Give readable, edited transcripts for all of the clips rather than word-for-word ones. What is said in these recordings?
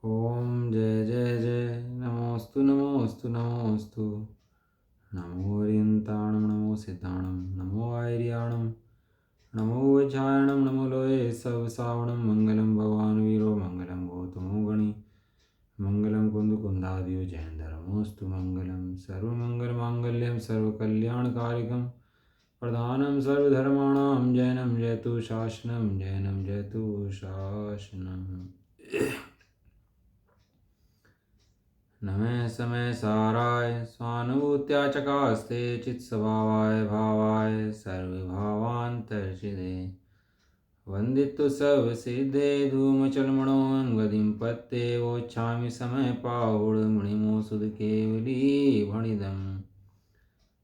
ओम जय जय जय नमोस्तु नमोस्तु नमोस्तु। नमो ओरियंताणं नमो सिद्धाणं नमो आयर्याणं नमो वैचारणं नमो लोये सवसावणं मंगलं भगवान् वीरो मंगलं गौतमो गणि मंगलं कुंदकुंदादियो जयेन्द्रमोस्तु मंगलं सर्वमंगलमांगल्यं सर्वकल्याणकारिकं प्रधानं सर्वधर्माणां जैनं जयतु शासनं जैनं जयतु शासनम्। नमः समय साराय स्वानुभूत्या चकास्ते चित्स्वभावाय भावाय सर्वभावान्तर्षिदे वन्दितु सब सिद्धे धूमचलमणोऽङ्गदिं पत्ते वोच्छामि समय पाहुड मणिमोसुद केवली भणिदम्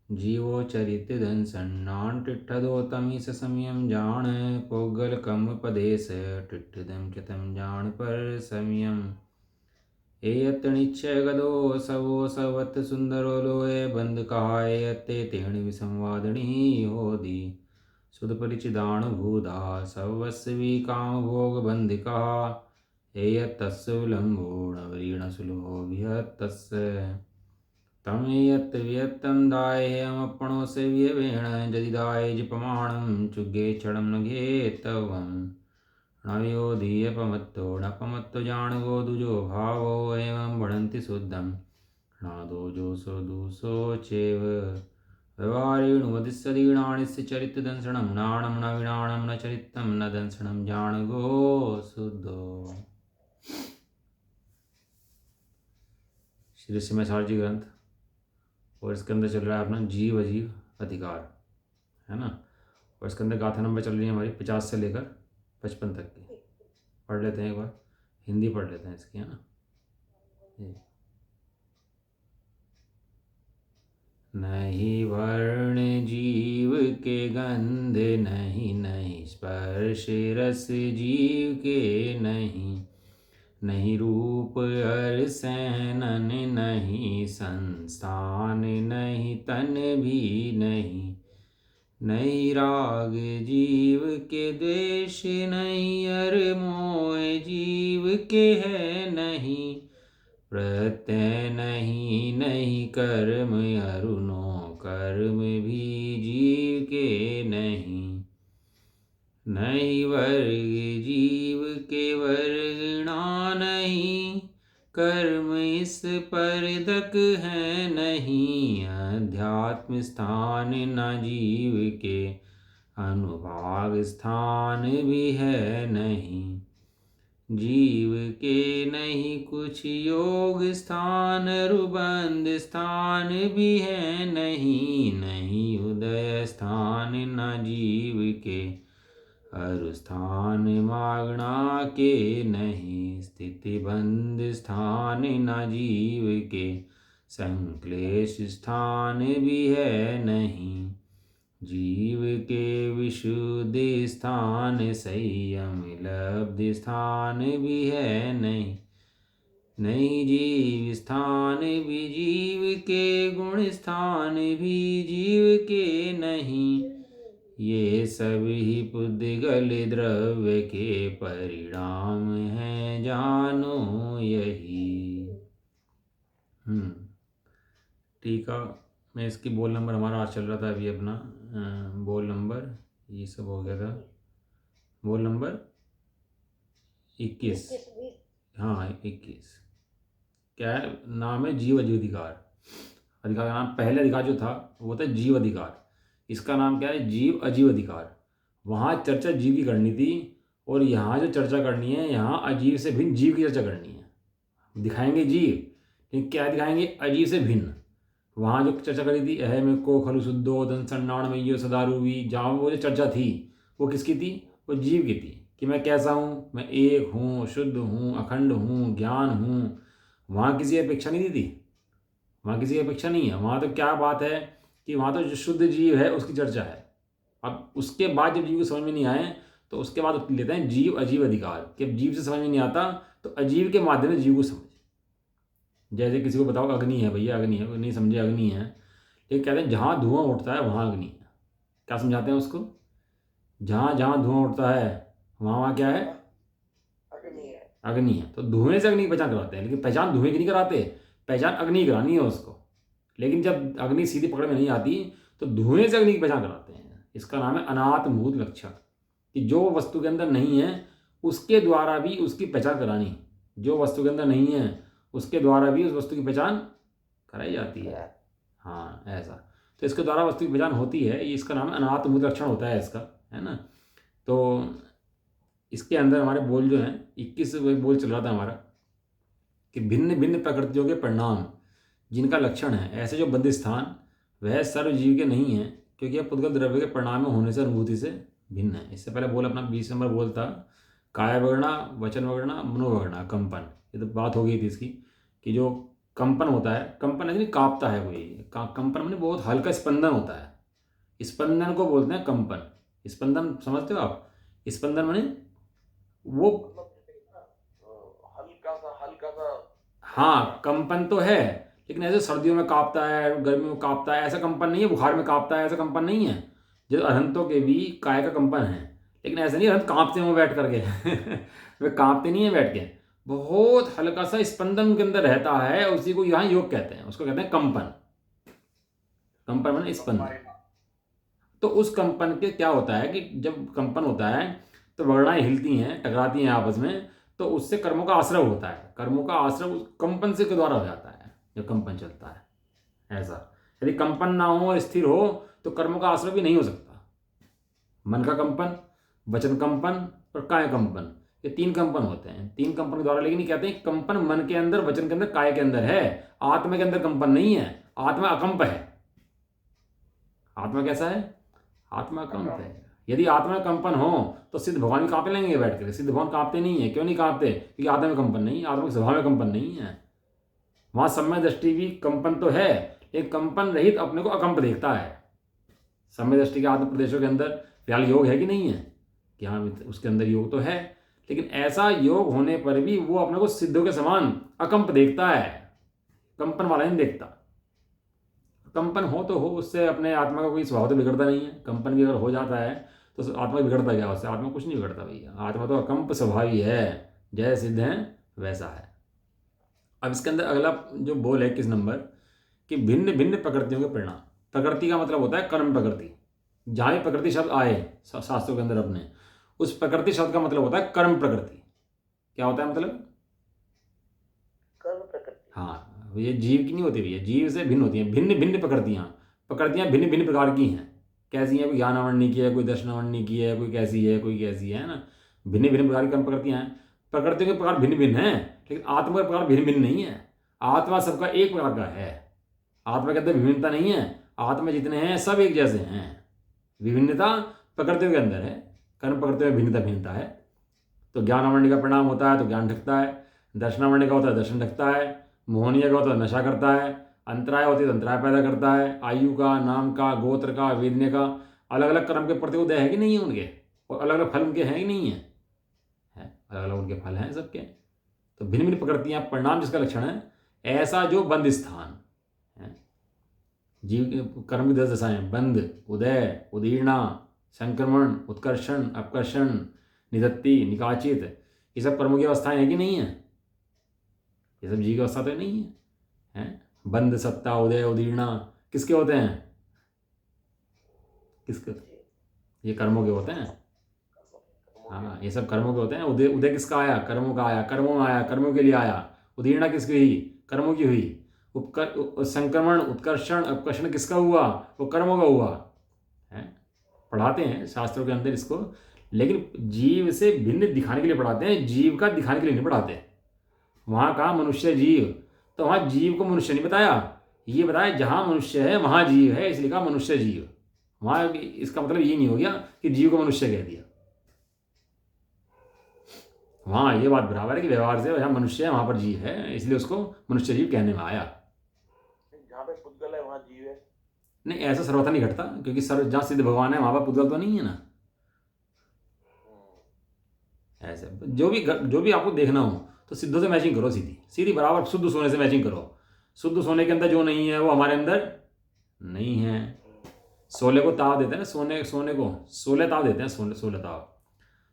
जीवो चरित धन सन्नान टिट्ठदो तमीस समयम जान पोगल कम पदेश टिट्ठदम चतम जान पर समयम एयत निश्चय गदो सवो सवत सुंदरो लोए बंद कहाय अते तेण विसंवादनी होदी सुध परिचिदान भूदा सवस्वी काम भोग बंद कहा एयत तस्य विलंबो नवरीण सुलभो विहतस्य तम यत व्यतम दाय हम अपनों से व्यवेण जदि दाय जिपमाणम चुगे क्षणम नगे तवम नवयोधीयपमत्तो नपमत्तो जाणगो दुजो भावो एवं बढ़न्ति शुद्धम नादो जो सो दूसो चेव व्यवहारेणुवदिस्सदीणानिस्य चरित दंसणम नाणम न विणाणम न चरितम न दंसणम जाणगो शुद्धो। श्री सिमसारजी ग्रंथ और इसके अंदर चल रहा है अपना जीव अजीव अधिकार, है ना। और इसके अंदर गाथा नंबर चल रही है हमारी 50 से लेकर 55 तक की। पढ़ लेते हैं एक बार, हिंदी पढ़ लेते हैं इसकी, है ना। नहीं वर्ण जीव के गंध नहीं नहीं स्पर्श रस जीव के नहीं नहीं रूप हर सैनन नहीं संस्थान नहीं तन भी नहीं नहीं राग जीव के द्वेष नहीं हर मोह जीव के है नहीं प्रत्यय नहीं नहीं कर्म अरुणो कर्म भी जीव के नहीं नहीं वर्ग जीव के वर्गणा नहीं कर्म इस परदक है नहीं अध्यात्म स्थान न जीव के अनुभाग स्थान भी है नहीं जीव के नहीं कुछ योग स्थान रुबंध स्थान भी है नहीं नहीं उदय स्थान न जीव के हर स्थान मागणा के नहीं स्थिति बंध स्थान न जीव के संक्लेश स्थान भी है नहीं जीव के विशुद्धि स्थान संयम लब्धि स्थान भी है नहीं नहीं जीव स्थान भी जीव के गुण स्थान भी जीव के नहीं ये सभी पुद्गल द्रव्य के परिणाम हैं जानो यही। टीका में इसकी बोल नंबर हमारा आज चल रहा था अभी अपना बोल नंबर, ये सब हो गया था बोल नंबर 21। हाँ 21 क्या है, नाम है जीव अजीव अधिकार। अधिकार का नाम, पहले अधिकार जो था वो था जीव अधिकार, इसका नाम क्या है, जीव अजीव अधिकार। वहाँ चर्चा जीव की करनी थी और यहाँ जो चर्चा करनी है, यहाँ अजीव से भिन्न जीव की चर्चा करनी है। दिखाएंगे जीव, लेकिन क्या दिखाएंगे, अजीव से भिन्न। वहाँ जो चर्चा करी थी अहम को खलु शुद्धो धन सन्नाण में यो सदारूवी, जहाँ वो जो चर्चा थी वो किसकी थी, वो जीव की थी कि मैं कैसा हूँ, मैं एक हूँ, शुद्ध हूँ, अखंड हूँ, ज्ञान हूँ। वहाँ किसी अपेक्षा नहीं दी थी, वहाँ किसी अपेक्षा नहीं है। वहाँ तो क्या बात है कि वहाँ तो जो शुद्ध जीव है उसकी चर्चा है। अब उसके बाद जब जीव को समझ में नहीं आए तो उसके बाद लेते हैं जीव अजीव अधिकार, कि अब जीव से समझ में नहीं आता तो अजीव के माध्यम से जीव को समझ। जैसे किसी को बताओ अग्नि है, भैया अग्नि है, वो नहीं समझे अग्नि है, लेकिन कहते हैं जहाँ धुआं उठता है वहाँ अग्नि है। क्या समझाते हैं उसको, जहाँ जहाँ धुआं उठता है वहाँ वहाँ क्या है, अग्नि है, तो धुएं से अग्नि की पहचान कराते हैं, लेकिन पहचान धुएं की नहीं कराते, पहचान अग्नि की करानी है उसको। लेकिन जब अग्नि सीधी पकड़ में नहीं आती तो धुएं से अग्नि की पहचान कराते हैं। इसका नाम है अनात्मभूत लक्षण, कि जो वस्तु के अंदर नहीं है उसके द्वारा भी उसकी पहचान करानी, जो वस्तु के अंदर नहीं है उसके द्वारा भी उस वस्तु की पहचान कराई जाती है। हाँ, ऐसा। तो इसके द्वारा वस्तु की पहचान होती है, ये इसका नाम अनात्मभूत लक्षण होता है इसका, है ना। तो इसके अंदर हमारे बोल जो हैं 21 बोल चल रहा था हमारा, कि भिन्न भिन्न प्रकृतियों के परिणाम जिनका लक्षण है, ऐसे जो बद्ध स्थान वह सर्वजीव के नहीं है, क्योंकि यह पुद्गल द्रव्य के परिणाम में होने से अनुभूति से भिन्न है। इससे पहले बोल अपना 20 नंबर बोल था, काय वगड़ना, वचन वगड़ना, मनोवगड़ना, कंपन। ये तो बात हो गई थी इसकी, कि जो कंपन होता है, कंपन ऐसे नहीं कांपता है कोई, कंपन मैंने बहुत हल्का स्पंदन होता है, स्पंदन को बोलते हैं कंपन। स्पंदन समझते हो आप? स्पंदन माने वो, हल्का सा। हाँ कंपन तो है, लेकिन ऐसे सर्दियों में कांपता है, गर्मियों में कांपता है, ऐसा कंपन नहीं है। बुखार में कांपता है, ऐसा कंपन नहीं है। जो अरहंतों के भी काय का कंपन है, लेकिन ऐसा नहीं अरहंत कांपते हैं वो बैठ करके वे कांपते नहीं है बैठ के, बहुत हल्का सा स्पंदन उनके अंदर रहता है, उसी को यहाँ योग कहते हैं, उसको कहते हैं कंपन। कंपन माने स्पंदन। तो उस कंपन के क्या होता है कि जब कंपन होता है तो वर्णाएं हिलती हैं, टकराती हैं आपस में, तो उससे कर्मों का आश्रय होता है। कर्मों का आश्रय उस कंपन से के द्वारा हो जाता है जब कंपन चलता है। ऐसा यदि कंपन ना हो और स्थिर हो तो कर्मों का आश्रय भी नहीं हो सकता। मन का कंपन, वचन कंपन और काय कंपन, ये 3 कंपन होते हैं। 3 कंपन के द्वारा, लेकिन ये कहते हैं कंपन मन के अंदर, वचन के अंदर, काय के अंदर है, आत्मा के अंदर कंपन नहीं है। आत्मा अकंप है। आत्मा कैसा है? आत्मा कंप है। यदि आत्मा में कंपन हो तो सिद्ध भगवान भी कांपने लगेंगे बैठ कर। सिद्ध भगवान कांपते नहीं है। क्यों नहीं कांपते? क्योंकि आत्मा में कंपन नहीं है, आत्मा के स्वभाव में कंपन नहीं है। वहां सम्यक दृष्टि भी कंपन तो है, एक कंपन रहित अपने को अकंप देखता है। सम्यक दृष्टि के आत्म प्रदेशों के अंदर फिलहाल योग है कि नहीं है? कि हाँ, उसके अंदर योग तो है, लेकिन ऐसा योग होने पर भी वो अपने को सिद्धों के समान अकंप देखता है, कंपन वाला नहीं देखता। कंपन हो तो हो, उससे अपने आत्मा का कोई स्वभाव तो बिगड़ता नहीं है। कंपन भी अगर हो जाता है तो आत्मा बिगड़ता क्या? उससे आत्मा कुछ नहीं बिगड़ता भैया। आत्मा तो अकंप स्वभावी है, जैसे सिद्ध है वैसा है। अब इसके अंदर अगला जो बोल है 21 नंबर, कि भिन्न भिन्न प्रकृतियों के परिणाम। प्रकृति का मतलब होता है कर्म प्रकृति। जहाँ भी प्रकृति शब्द आए शास्त्रों के अंदर अपने, उस प्रकृति शब्द का मतलब होता है कर्म प्रकृति। क्या होता है मतलब? कर्म प्रकृति। हाँ, ये जीव की नहीं होती भैया, जीव से भिन्न होती हैं। भिन्न भिन्न प्रकृतियाँ, प्रकृतियाँ भिन्न भिन्न प्रकार की हैं। कैसी हैं? कोई ज्ञानावरणी की है, कोई दर्शनावरणी की है, कोई कैसी है, कोई कैसी है ना। भिन्न भिन्न प्रकार की कर्म प्रकृतियाँ हैं। प्रकृतियों के प्रकार भिन्न भिन्न हैं, लेकिन आत्मा के प्रकार भिन्न भिन्न नहीं है। आत्मा सबका एक प्रकार का है। आत्मा के अंदर विभिन्नता नहीं है। आत्मा जितने हैं सब एक जैसे हैं। विभिन्नता प्रकृतियों के अंदर है, कर्म प्रकृतियों में भिन्नता है। तो ज्ञानावरणी का परिणाम होता है तो ज्ञान ढकता है, दर्शनावरणी का होता है दर्शन ढकता है, मोहनीय का होता है नशा करता है, अंतराय होती है तो अंतराय पैदा करता है। आयु का, नाम का, गोत्र का, वेदने का, अलग अलग कर्म के प्रति उदय है कि नहीं है उनके, और अलग अलग फल उनके हैं कि नहीं है? अलग अलग उनके फल हैं सबके। तो भिन्न भिन्न प्रकृतियां, परिणाम जिसका लक्षण है, ऐसा जो बंद स्थान है। जीव कर्म की 10 दशाएं: बंध, उदय, उदीर्णा, संक्रमण, उत्कर्षण, अपकर्षण, निधत्ति, निकाचित, ये सब कर्मों की अवस्थाएं हैं कि नहीं है? ये सब जीव की अवस्था तो नहीं है? बंध, सत्ता, उदय, उदीर्णा किसके होते हैं? किसके? ये कर्मों के होते हैं। हाँ, ये सब कर्मों के होते हैं। उदय, उदय किसका आया? कर्मों का आया, कर्मों में आया, कर्मों के लिए आया। उदीर्णा किसकी हुई? कर्मों की हुई। संक्रमण, उत्कर्षण, अपकर्षण किसका हुआ? वो कर्मों का हुआ है। पढ़ाते हैं शास्त्रों के अंदर इसको, लेकिन जीव से भिन्न दिखाने के लिए पढ़ाते हैं, जीव का दिखाने के लिए नहीं पढ़ाते। वहाँ कहा मनुष्य जीव, तो वहाँ जीव को मनुष्य नहीं बताया, ये बताया जहाँ मनुष्य है वहाँ जीव है, इसलिए कहा मनुष्य जीव। वहाँ इसका मतलब ये नहीं हो गया कि जीव को मनुष्य कह दिया। वहाँ ये बात बराबर है कि व्यवहार से जहाँ मनुष्य है वहाँ पर जीव है, इसलिए उसको मनुष्य जीव कहने में आया। जहाँ पे पुद्गल है वहाँ जीव है। नहीं, ऐसा सर्वथा नहीं घटता, क्योंकि जहाँ सिद्ध भगवान है वहाँ पर पुद्गल तो नहीं है ना। ऐसे जो भी आपको देखना हो तो सिद्धों से मैचिंग करो, सीधी सीधी बराबर शुद्ध सोने से मैचिंग करो। शुद्ध सोने के अंदर जो नहीं है वो हमारे अंदर नहीं है। सोले को ताव देते हैं ना, सोने को 16 ताव देते हैं, 16 ताव।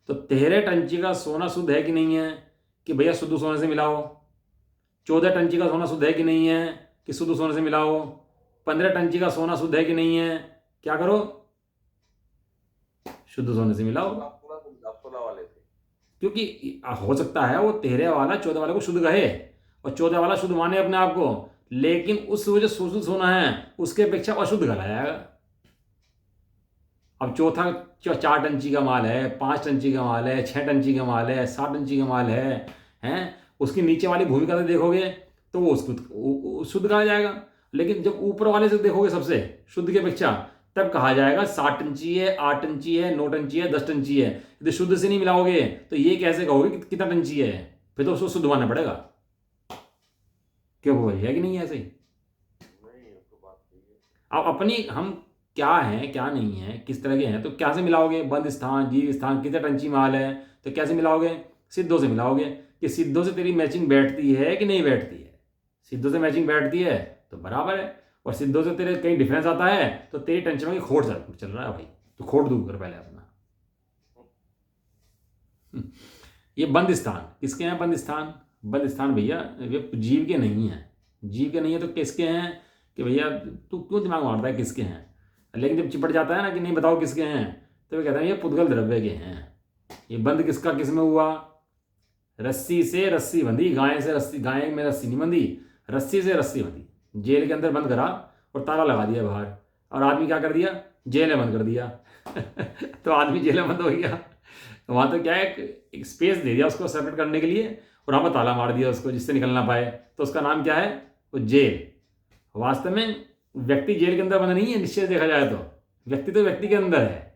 तो 13 टंची का सोना शुद्ध है कि नहीं है? कि भैया शुद्ध सोने से मिलाओ। 14 टंची का सोना शुद्ध है कि नहीं है, कि शुद्ध सोने से मिलाओ। 15 टंची का सोना शुद्ध है कि नहीं है, क्या करो, शुद्ध सोने से मिलाओ। 16 वाले थे। क्योंकि हो सकता है वो 13 वाला 14 वाले को शुद्ध कहे और 14 वाला शुद्ध माने अपने आप को, लेकिन उस जो शुद्ध सोना है उसके अपेक्षा अशुद्ध गला जाएगा। अब चौथा 4 टंची का माल है, 5 टंची का माल है, 6 टंची का माल है, 7 टंची का माल है, हैं, उसकी नीचे वाली भूमिका से देखोगे तो वो उसको शुद्ध कहा जाएगा। लेकिन जब ऊपर वाले से देखोगे सबसे शुद्ध की अपेक्षा, तब कहा जाएगा 7 टंची है, 8 टंची है, 9 टंची है, 10 टंची है। यदि शुद्ध से नहीं मिलाओगे तो ये कैसे कहोगे कि कितना टंची है, फिर तो उसको शुद्ध मानना पड़ेगा। क्यों भाई, है कि नहीं है ऐसे ही? नहीं, ये तो बात सही है। अब अपनी हम क्या है क्या नहीं है, किस तरह के हैं, तो कैसे मिलाओगे? बंद स्थान, जीव स्थान, कितने टंची माल है, तो कैसे मिलाओगे? सिद्धों से मिलाओगे कि सिद्धों से तेरी मैचिंग बैठती है कि नहीं बैठती है। सिद्धों से मैचिंग बैठती है तो बराबर है, और सिद्धों से तेरे कहीं डिफरेंस आता है तो तेरी टेंशन में खोट चल रहा है भाई, तो खोट दूर कर पहले अपना। ये बंद स्थान किसके हैं? बंद स्थान, बंद स्थान भैया ये जीव के नहीं है। जीव के नहीं है तो किसके हैं? कि भैया तू क्यों दिमाग मारता है किसके हैं, लेकिन जब चिपट जाता है ना कि नहीं बताओ किसके हैं, तो वे कहते हैं ये पुद्गल द्रव्य के हैं। ये बंद किसका किस में हुआ? रस्सी से रस्सी बंधी, गाय से रस्सी, गाय में रस्सी नहीं बंधी, रस्सी से रस्सी बंधी, जेल के अंदर बंद करा और ताला लगा दिया बाहर, और आदमी क्या कर दिया? जेल में बंद कर दिया। तो आदमी जेल में बंद हो गया। तो वहाँ तो क्या है, एक स्पेस दे दिया उसको सेपरेट करने के लिए, और वहाँ पर ताला मार दिया उसको जिससे निकल ना पाए, तो उसका नाम क्या है? वो जेल। वास्तव में व्यक्ति जेल के अंदर बंद नहीं है, निश्चय देखा जाए तो व्यक्ति तो व्यक्ति के अंदर है।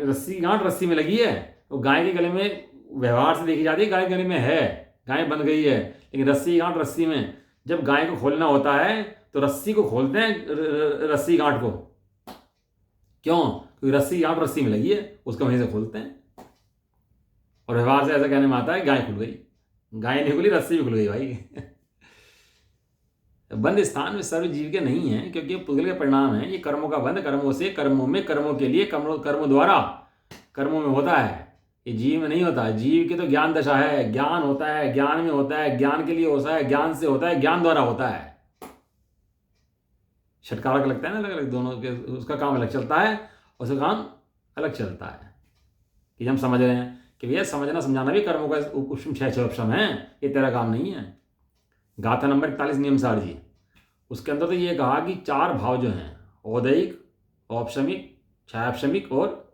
रस्सी, गांठ रस्सी में लगी है, तो गाय के गले में व्यवहार से देखी जाती है, गाय के गले में है, गाय बंध गई है, लेकिन रस्सी गांठ रस्सी में, जब गाय को खोलना होता है तो रस्सी को खोलते हैं, रस्सी गांठ को। क्यों? क्योंकि रस्सी गांठ रस्सी में लगी है, उसको वहीं से खोलते हैं। और व्यवहार से ऐसा कहने में आता है गाय खुल गई, गाय नहीं खुली, रस्सी भी खुल गई भाई। बंद स्थान में सर्व जीव के नहीं है, क्योंकि ये पुद्गल के परिणाम है। ये कर्मों का बंध, कर्मों से, कर्मों में, कर्मों के लिए, कर्मों द्वारा, कर्मों में होता है। ये जीव में नहीं होता। जीव की तो ज्ञान दशा है, ज्ञान होता है, ज्ञान में होता है, ज्ञान के लिए होता है, ज्ञान से होता है, ज्ञान द्वारा होता है। षटकारक लगता है ना अलग अलग, दोनों के उसका काम अलग चलता है, उसका काम अलग चलता है। कि हम समझ रहे हैं कि भैया समझना समझाना भी कर्मों का उपशम छह उपशम है, ये तेरा काम नहीं है। गाथा नंबर 41 नियम सार जी, उसके अंदर तो ये कहा कि 4 भाव जो हैं, औदैहिक, औपशमिक, छायापशमिक और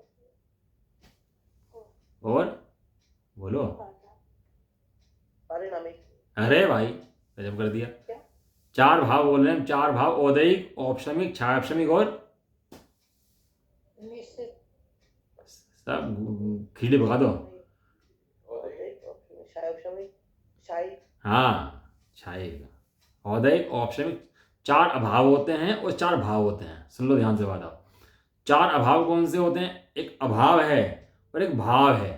बोलो, पारिणामिक। अरे भाई गजब कर दिया। 4 भाव बोल रहे हैं, 4 भाव, औदैहिक, औपशमिक, छायापशमिक और सब खीले भगा दो। हाँ, छाएगा। औदैहिक, औपशमिक, 4 अभाव होते हैं और 4 भाव होते हैं। सुन लो ध्यान से बात। आप 4 अभाव कौन से होते हैं? एक अभाव है और एक भाव है।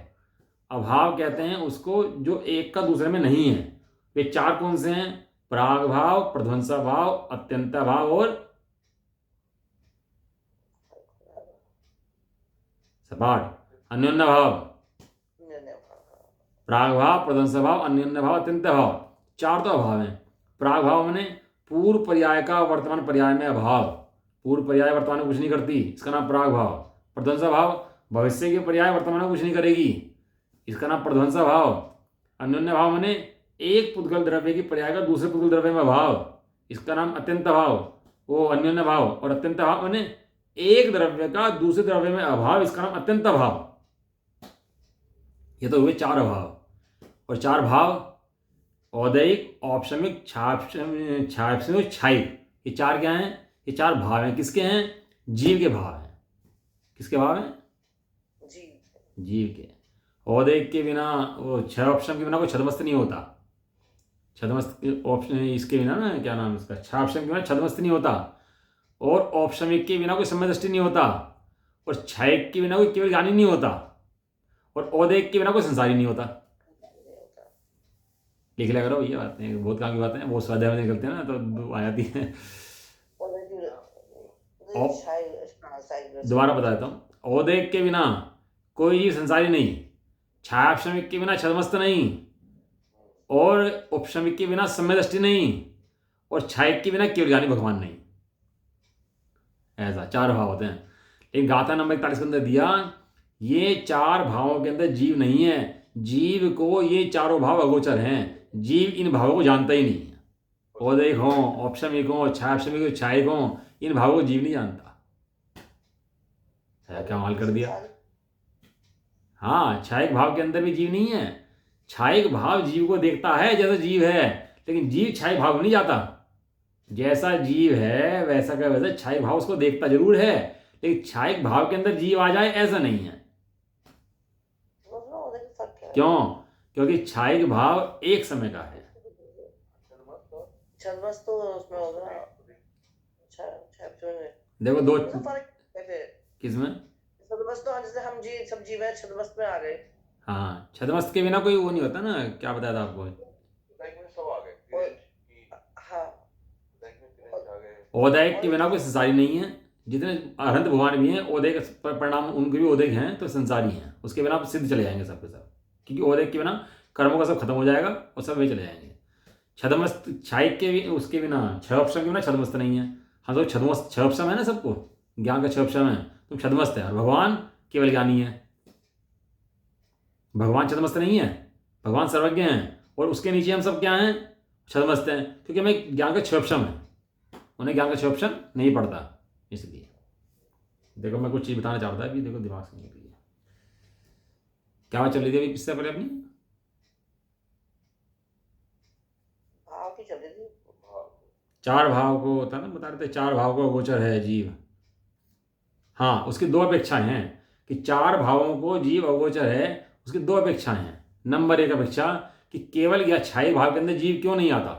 अभाव कहते हैं उसको जो एक का दूसरे में नहीं है। वे 4 कौन से हैं? प्राग भाव, प्रध्वंसा भाव, अत्यंता भाव और सपाट अन्योन्य भाव। प्राग भाव, प्रध्वंसा भाव, अन्योन्य भाव, अत्यंत भाव, 4 तो अभाव हैं। प्राग भाव मैंने पूर्व पर्याय का वर्तमान पर्याय में अभाव, पूर्व पर्याय वर्तमान में कुछ नहीं करती, इसका नाम प्राग भाव। प्रध्वंसा भाव भविष्य के पर्याय वर्तमान में कुछ नहीं करेगी, इसका नाम प्रध्वंसा भाव। अन्योन्य भाव मैंने एक पुद्गल द्रव्य की पर्याय का दूसरे पुद्गल द्रव्य में अभाव, इसका नाम अत्यंत भाव, वो अन्योन्य भाव। और अत्यंत भाव मैंने एक द्रव्य का दूसरे द्रव्य में अभाव, इसका नाम अत्यंत भाव। ये तो हुए 4 अभाव। और 4 भाव औदैहिक, औपशमिक, छायापशमिक, छायिक, ये 4 क्या हैं? ये 4 भाव हैं। किसके हैं? जीव के भाव हैं। किसके भाव हैं? जीव के। औदैहिक के बिना, वो 6 ऑप्शन के बिना कोई छदमस्त नहीं होता। छदमस्त ऑप्शन इसके बिना ना, क्या नाम इसका, 6 ऑप्शन के बिना छदमस्त नहीं होता। और औपशमिक के बिना कोई समय दृष्टि नहीं होता। और छायिक के बिना कोई केवल ज्ञानी नहीं होता। और औदैहिक के बिना कोई संसारी नहीं होता। लिख लिया करो ये बातें, बहुत काम की बातें हैं, बहुत स्वाध्याय में निकलते हैं ना तो आ जाती है। दोबारा बता देता हूँ। औदैहिक के बिना कोई जीव संसारी नहीं, छायापशमिक के बिना छदमस्त नहीं, और उपशमिक के बिना सम्य दृष्टि नहीं, और छायक के बिना केवल ज्ञानी भगवान नहीं। ऐसा 4 भाव होते हैं। लेकिन गाथा नंबर 41 के अंदर दिया ये 4 भावों के अंदर जीव नहीं है, जीव को ये चारों भाव अगोचर हैं, जीव इन भावों को जानता ही नहीं है। औदैहिक हो, औपशमिक हो, छायापशमिक हो, छायक हो, इन भावों को जीव नहीं जानता है। क्या हाल कर दिया। हाँ, छायक भाव के अंदर भी जीव नहीं है। छायक भाव जीव को देखता है जैसा जीव है, लेकिन जीव छायक भाव में नहीं जाता। जैसा जीव है वैसा का वैसा छायक भाव उसको देखता जरूर है, लेकिन छायक भाव के अंदर जीव आ जाए ऐसा नहीं है। क्यों? क्योंकि छायक भाव एक समय का है। छदमस्त तो उसमें होगा। देखो दो कैसे किसमें छदमस्त तो जैसे हम जी सब जीव हैं छदमस्त में आ गए। हाँ, छदमस्त के बिना कोई वो नहीं होता ना। क्या बताया था आपको? सब आ गए। हाँ, औदैहिक के बिना कोई संसारी नहीं है। जितने अनंत भगवान भी हैं औदैहिक परिणाम उनके भी औदैहिक हैं तो संसारी हैं। उसके बिना आप सिद्ध चले जाएंगे सब के सब, क्योंकि औदैहिक के बिना कर्मों का सब खत्म हो जाएगा और सब वे चले जाएंगे। छदमस्त छायक के भी उसके बिना छदमस्त के बिना छदमस्त नहीं है। हम तो छदमस्त छदमस्त है ना, सबको ज्ञान का छदमस्त है, तुम छदमस्त है। और भगवान केवल ज्ञानी है। भगवान छदमस्त नहीं है, भगवान सर्वज्ञ हैं, और उसके नीचे हम सब क्या हैं? छदमस्त हैं, क्योंकि हमें ज्ञान का क्षोभम है, उन्हें ज्ञान का क्षोभम नहीं पड़ता। इसलिए देखो मैं कुछ चीज़ बताना चाहता था अभी, देखो दिमाग से निकल गई। क्या बात चल रही थी अभी इससे पहले अपनी? भाव की चल रही थी। 4 भाव को होता ना, बता रहे थे 4 भाव को गोचर है जीव। हाँ, उसकी 2 अपेक्षाएं हैं कि 4 भावों को जीव अगोचर है। उसकी 2 अपेक्षाएं हैं। नंबर 1 अपेक्षा कि केवल या छाई भाव के अंदर जीव क्यों नहीं आता,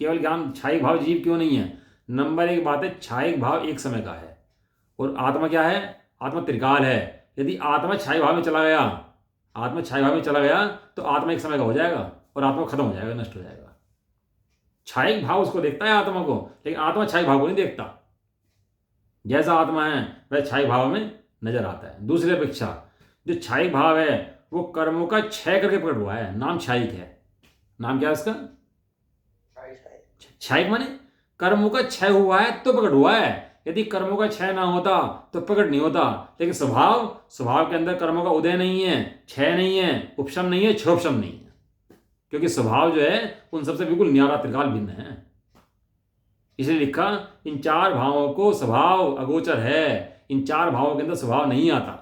केवल ज्ञान छाई भाव जीव क्यों नहीं है। नंबर 1 बात है, छाई भाव एक समय का है, और आत्मा क्या है? आत्मा त्रिकाल है। यदि आत्मा छाई भाव में चला गया, आत्मा छाई भाव में चला गया तो आत्मा एक समय का हो जाएगा और आत्मा खत्म हो जाएगा, नष्ट हो जाएगा। छाई भाव उसको देखता है आत्मा को, लेकिन आत्मा छाई भाव को नहीं देखता। जैसा आत्मा है वह छाई भाव में नजर आता है। दूसरी अपेक्षा, जो छाई भाव है वो कर्मों का क्षय करके प्रकट हुआ है, नाम छायिक है। नाम क्या है उसका? छायिक माने कर्मों का क्षय हुआ है तो प्रकट हुआ है। यदि कर्मों का क्षय ना होता तो प्रकट नहीं होता। लेकिन स्वभाव के अंदर कर्मों का उदय नहीं है, क्षय नहीं है, उपशम नहीं है, क्षोभशम नहीं है, क्योंकि स्वभाव जो है उन सबसे बिल्कुल न्यारा त्रिकाल भिन्न है। इसलिए लिखा इन 4 भावों को स्वभाव अगोचर है। इन 4 भावों के अंदर स्वभाव नहीं आता।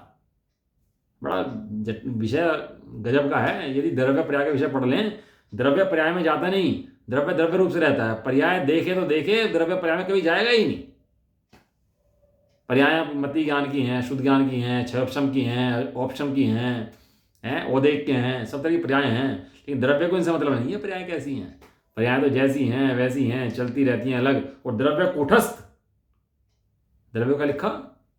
बड़ा विषय गजब का है। यदि द्रव्य पर्याय का विषय पढ़ लें, द्रव्य पर्याय में जाता नहीं, द्रव्य द्रव्य रूप से रहता है। पर्याय देखे तो देखे, द्रव्य पर्याय में कभी जाएगा ही नहीं। पर्याय मति ज्ञान की हैं, शुद्ध ज्ञान की हैं, क्षयपशम की हैं, औपशम की हैं, औदैहिक के हैं, सब तरह की पर्याय हैं। लेकिन द्रव्य को इनसे मतलब नहीं है पर्याय कैसी हैं। पर्याय तो जैसी हैं वैसी हैं, चलती रहती हैं अलग। और द्रव्य कूटस्थ, द्रव्य का लिखा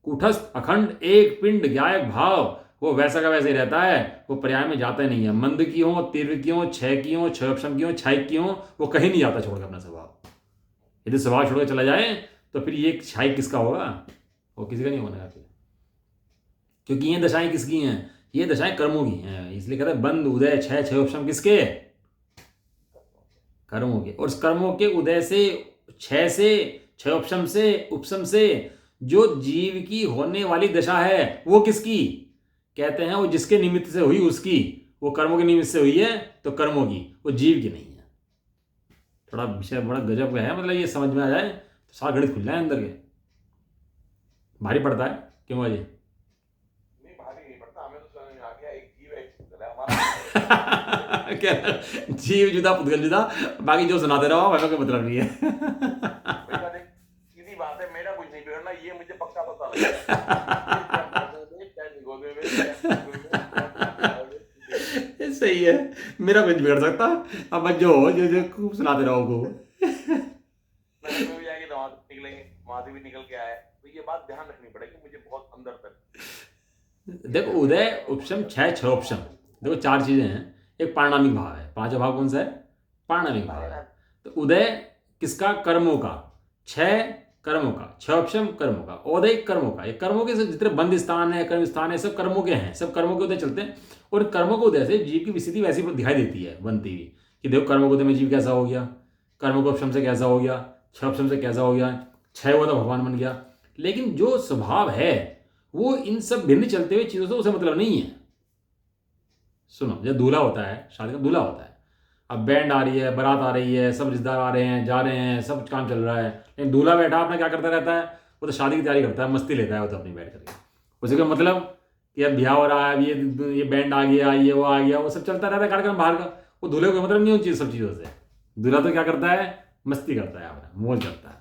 कूटस्थ अखंड एक पिंड ज्ञायक भाव, वो वैसा का वैसे ही रहता है। वो पर्याय में जाता ही नहीं है। मंद की हो, तीव्र की हो, क्षय की हो, क्षयपशम की हो, छायिक की हो, वो कहीं नहीं जाता छोड़कर अपना स्वभाव। यदि स्वभाव छोड़कर चला जाए तो फिर ये छायिक किसका होगा? वो किसी का नहीं होने फिर, क्योंकि ये दशाएं किसकी हैं? ये दशाएं कर्मों की हैं। इसलिए कहते हैं बंद उदय क्षय क्षयोपशम किसके? कर्मों के। और कर्मों के उदय से, क्षय से, क्षयोपशम से, उपशम से जो जीव की होने वाली दशा है वो किसकी? कहते हैं वो जिसके निमित्त से हुई उसकी। वो कर्मों के निमित्त से हुई है तो कर्मों की, वो जीव की नहीं है। थोड़ा विषय बड़ा गजब का है, मतलब ये समझ में आ जाए तो सारा गणित खुल जाए अंदर के। भारी पड़ता है क्यों अजय? नहीं भारी नहीं पड़ता, हमें तो समझ में आ गया। एक जीव है, एक पुतगल है हमारा। क्या जीव जुदा पुतगल जुदा, बाकी जो सुनाते रहो वह कोई मतलब नहीं है। बेटा देख, सीधी बात है, मेरा कुछ नहीं बिगड़ना, ये मुझे पक्का पता लगा। सही है, मेरा कुछ बिगड़ सकता। अब जो जो खूब सुनाते रहो को। मैंने भी जाके वहां निकलेंगे, वहां से भी निकल के आए, तो ये बात ध्यान रखनी पड़ेगी मुझे बहुत अंदर तक। देखो उदय, उपशम, क्षय, क्षयोपशम, देखो 4 चीजें हैं। एक पारिणामिक भाव है। 5वां भाव कौन सा है? पारिणामिक भाव है। तो उदय किसका? कर्मों का। क्षय कर्मों का, छह ऑप्शन कर्मों का, औदैहिक कर्मों का, ये कर्मों के जितने बंद स्थान है, कर्म स्थान है, सब कर्मों के हैं, सब कर्मों के उदय चलते हैं। और कर्मों के उदय से जीव की स्थिति वैसी दिखाई देती है बनती हुई कि देखो कर्मों के उदय में जीव कैसा हो गया, कर्मों के ऑप्शन से कैसा हो गया, छह ऑप्शन से कैसा हो गया, छह हुआ तो भगवान बन गया। लेकिन जो स्वभाव है वो इन सब भिन्न चलते हुए चीज़ों से उसे मतलब नहीं है। सुनो, जब दूल्हा होता है, शादी का दूल्हा होता है, अब बैंड आ रही है, बारात आ रही है, सब रिश्तेदार आ रहे हैं, जा रहे हैं, सब काम चल रहा है, लेकिन दूल्हा बैठा अपना क्या करता रहता है, वो तो शादी की तैयारी करता है, मस्ती लेता है वो तो अपनी बैठ करके। उसे का मतलब कि अब ब्याह हो रहा है, अब ये बैंड आ गया, ये वो आ गया, वो सब चलता रहता है कार्यक्रम बाहर का। वो दूल्हे को मतलब नहीं उन सब चीज़ों से। दूल्हा तो क्या करता है, मस्ती करता है, अपना मौज करता है।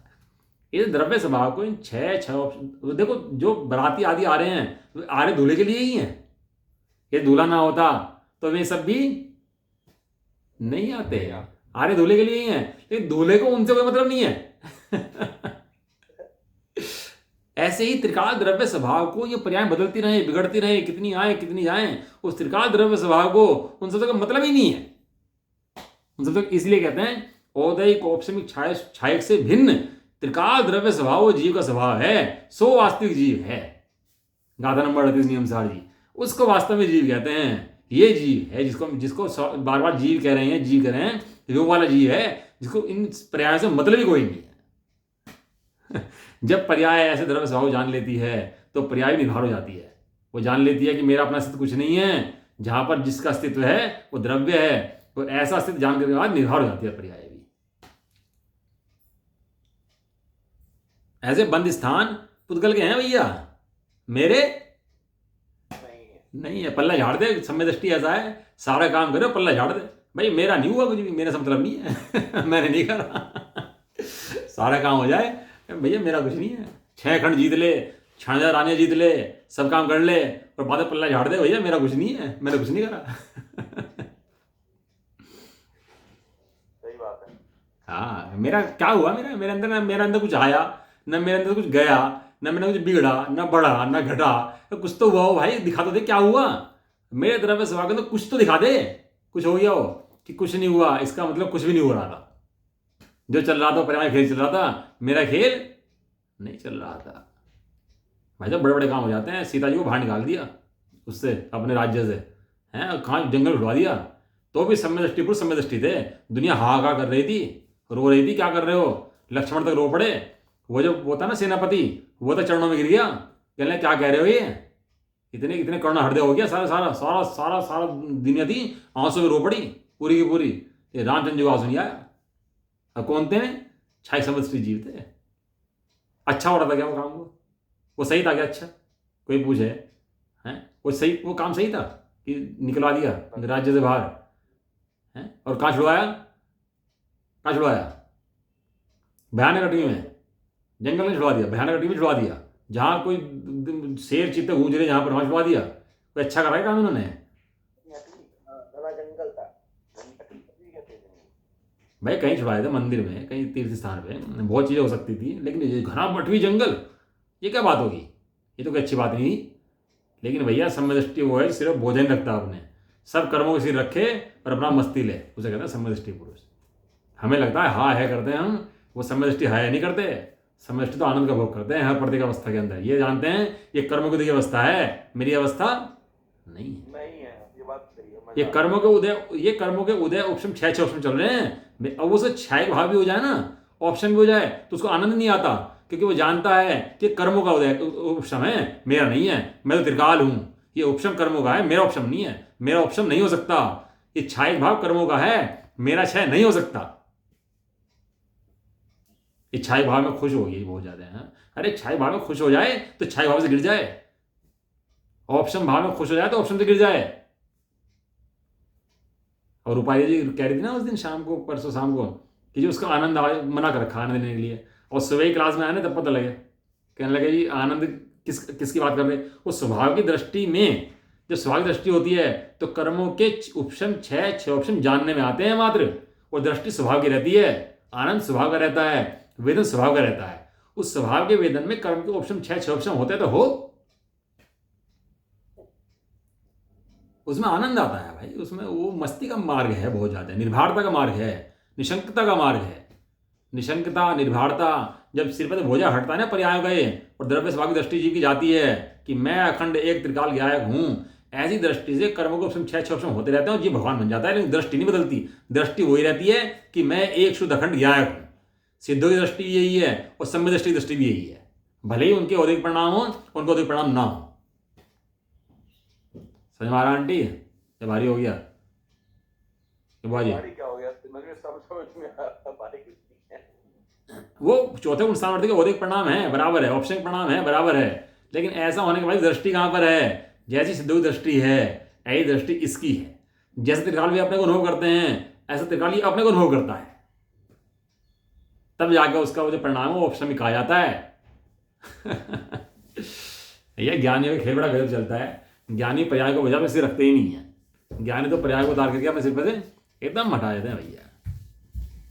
ये द्रव्य स्वभाव को इन छह ऑप्शन देखो, जो बराती आदि आ रहे हैं, आ रहे दूल्हे के लिए ही हैं। ये दूल्हा ना होता तो वे सब भी नहीं आते, आ रहे दूल्हे के लिए ही हैं, लेकिन दूल्हे को उनसे कोई मतलब नहीं है। ऐसे ही त्रिकाल द्रव्य स्वभाव को ये पर्याय बदलती रहे, बिगड़ती रहे, कितनी आए कितनी जाए, उस त्रिकाल द्रव्य स्वभाव को उन सबसे का मतलब ही नहीं है। उन सबसे इसलिए कहते हैं औदैहिक औपसमिक छायक से भिन्न त्रिकाल द्रव्य स्वभाव वो जीव का स्वभाव है, सो वास्तविक जीव है। गाथा नंबर 38 नियम सार जी, उसको वास्तव में जीव कहते हैं। ये जीव है जिसको बार बार जीव कह रहे हैं, जीव कह रहे हैं, वो वाला जीव है जिसको इन पर्याय से मतलब ही कोई नहीं है। जब पर्याय ऐसे द्रव्य स्वभाव जान लेती है तो पर्याय निर्भर हो जाती है। वो जान लेती है कि मेरा अपना अस्तित्व कुछ नहीं है, जहां पर जिसका अस्तित्व है वो द्रव्य है, तो ऐसा अस्तित्व जानने के बाद निर्भर हो जाती है पर्याय भी। ऐसे बंद स्थान पुद्गल के हैं भैया, मेरे नहीं है। पल्ला झाड़ दे, समय दृष्टि ऐसा है, सारा काम करो पल्ला झाड़ दे। भाई मेरा नहीं हुआ कुछ भी, मेरा मतलब नहीं है। मैंने नहीं करा। सारा काम हो जाए भैया, मेरा कुछ नहीं है। 6 खंड जीत ले, 6000 रानियां जीत ले, सब काम कर ले, और बाद में पल्ला झाड़ दे, भैया मेरा कुछ नहीं है, मैंने कुछ नहीं करा। सही बात है। हाँ, मेरा क्या हुआ, मेरे अंदर कुछ आया न, मेरे अंदर कुछ गया न, मेरा कुछ बिगड़ा न, बढ़ा न घटा, तो कुछ तो हुआ हो भाई, दिखा तो दे क्या हुआ। मेरे द्रव्य स्वभाव के अंदर कुछ तो दिखा दे, कुछ हो गया हो कि कुछ नहीं हुआ, इसका मतलब कुछ भी नहीं हो रहा था। जो चल रहा था परिवार खेल चल रहा था, मेरा खेल नहीं चल रहा था। भाई साहब बड़े बड़े काम हो जाते हैं। सीता जी को बाहर निकाल दिया उससे, अपने राज्य से, हैं, कहाँ जंगल उठवा दिया, तो भी समय दृष्टि पुरुष समय दृष्टि थे। दुनिया हाहाकार कर रही थी, रो रही थी, क्या कर रहे हो, लक्ष्मण तक रो पड़े। वो जो वो था ना सेनापति, वो तो चरणों में गिर गया, कहने क्या कह रहे हो, ये इतने करुणा हृदय हो गया, सारा दुनिया थी आंसू में रो पड़ी पूरी की पूरी। ये रामचंद्र जी को आंसू नहीं आया। अब कौन थे, छाई समझ जीव थे। अच्छा हो रहा था क्या वो काम, वो सही था क्या? अच्छा कोई पूछे हैं, वो सही, वो काम सही था कि निकलवा दिया राज्य से बाहर हैं? और कहाँ छुड़वाया, भयानक अटवी में, जंगल में छुड़वा दिया, भयानक अटवी में छुड़वा दिया, जहाँ कोई शेर चीते गूंज रहे, जहाँ पर वहाँ छुड़वा दिया। कोई अच्छा करा है काम इन्होंने? घना जंगल था। भाई कहीं छुड़ाए थे, मंदिर में, कहीं तीर्थ स्थान पे, बहुत चीज़ें हो सकती थी, लेकिन ये घना बटवी जंगल, ये क्या बात होगी? ये तो कोई अच्छी बात नहीं। लेकिन भैया समय दृष्टि वो है सिर्फ भोजन रखता अपने, सब कर्मों के सिर रखे और अपना मस्ती ले, उसे कहते हैं समय दृष्टि पुरुष। हमें लगता है हाँ है करते हैं हम, वो समय दृष्टि है नहीं करते। समय दृष्टि तो आनंद का भोग करते हैं हर प्रत्येक अवस्था के अंदर। ये जानते हैं ये कर्म की अवस्था है, मेरी अवस्था नहीं है। ये बात सही है। ये कर्मों के उदय ऑप्शन 6 ऑप्शन चल रहे हैं। अब वो से 6 भाव भी हो जाए ना, ऑप्शन भी हो जाए, तो उसको आनंद नहीं आता, क्योंकि वो जानता है कि कर्मों का उदय ऑप्शन है, मेरा नहीं है। मैं तो त्रिकाल हूं, ये ऑप्शन कर्मों का है, मेरा ऑप्शन नहीं है, मेरा ऑप्शन नहीं हो सकता। ये 6 भाव कर्मों का है, मेरा 6 नहीं हो सकता। ये 6 भाव में खुश हो गई बहुत ज्यादा है। अरे 6 भाव में खुश हो जाए तो 6 भाव से गिर जाए, ऑप्शन भाव में खुश हो जाए तो ऑप्शन से गिर जाए। और रूपाली जी कह रही थी ना उस दिन शाम को, परसों शाम को, कि जो उसका आनंद मना कर रखा आनंद देने के लिए, और सुबह ही क्लास में आए ना तब पता लगे, कहने लगे जी आनंद किसकी बात कर रहे हैं? वो स्वभाव की दृष्टि में, जब स्वभाव की दृष्टि होती है तो कर्मों के ऑप्शन 6 ऑप्शन जानने में आते हैं मात्र, और दृष्टि स्वभाव की रहती है, आनंद स्वभाव का रहता है, वेदन स्वभाव का रहता है। उस स्वभाव के वेदन में कर्म के ऑप्शन 6 ऑप्शन होते तो हो, उसमें आनंद आता है भाई, उसमें वो मस्ती का मार्ग है, बहुत ज्यादा निर्भरता का मार्ग है, निशंकता का मार्ग है। निशंकता, निर्भरता, जब सिर पर भोजा हटता है ना पर्यायों का ये, और द्रव्य स्वभाव की दृष्टि जीव की जाती है कि मैं अखंड एक त्रिकाल ज्ञायक हूँ, ऐसी दृष्टि से कर्मों को छह छह ऑप्शन होते रहते हैं और जीव भगवान बन जाता है, लेकिन दृष्टि नहीं बदलती। दृष्टि वही रहती है कि मैं एक शुद्ध अखंड ज्ञायक हूँ। सिद्धों की दृष्टि यही है और सम्य दृष्टि भी यही है, भले ही उनके औद्योगिक परिणाम हो, उनको औद्योगिक परिणाम ना हो। समझ में आ रहा आंटी? ये भारी हो गया बाजी? भारी क्या हो गया, समझ में आ रहा, भारी कितनी है। वो चौथे गुण सामर्थ्य के औद्योगिक परिणाम है, बराबर है, औपचारिक परिणाम है, बराबर है, लेकिन ऐसा होने के बाद दृष्टि कहाँ पर है? जैसी सिद्धों की दृष्टि है ऐसी दृष्टि इसकी है। जैसे त्रिकाल भी अपने को अनुभव करते हैं, ऐसा त्रिकाल ही अपने को अनुभव करता है, तब जाकर उसका वो जो परिणाम है वो औपचारिक कहा जाता है। यह ज्ञानियों का खेल बड़ा गजब चलता है। ज्ञानी पर्याय को वजह में सिर रखते ही नहीं है। ज्ञानी तो पर्याय को उतार करके अपने सिर पर से एकदम हटा देते हैं भैया।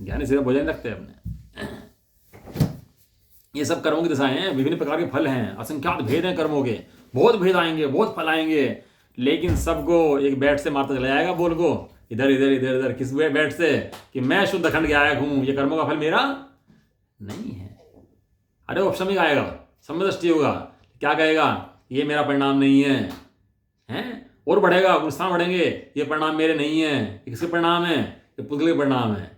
ज्ञानी सिर पर बोझ नहीं रखते अपने। ये सब कर्मों की दिशाएं हैं, विभिन्न प्रकार के फल हैं, असंख्यात भेद हैं कर्मों के, बहुत भेद आएंगे, बहुत फल आएंगे, लेकिन सबको एक बैट से मारता चला जाएगा बोल को, इधर इधर इधर इधर। किस बैट से? कि मैं शुद्ध अखंड ज्ञायक हूं, ये कर्मों का फल मेरा नहीं है। अरे ऑप्शन में आएगा, समदृष्टि होगा, क्या कहेगा? ये मेरा परिणाम नहीं है, हैं? और बढ़ेगा, गुणस्थान बढ़ेंगे, ये परिणाम मेरे नहीं है। ये किसके परिणाम है? ये पुद्गल के परिणाम है।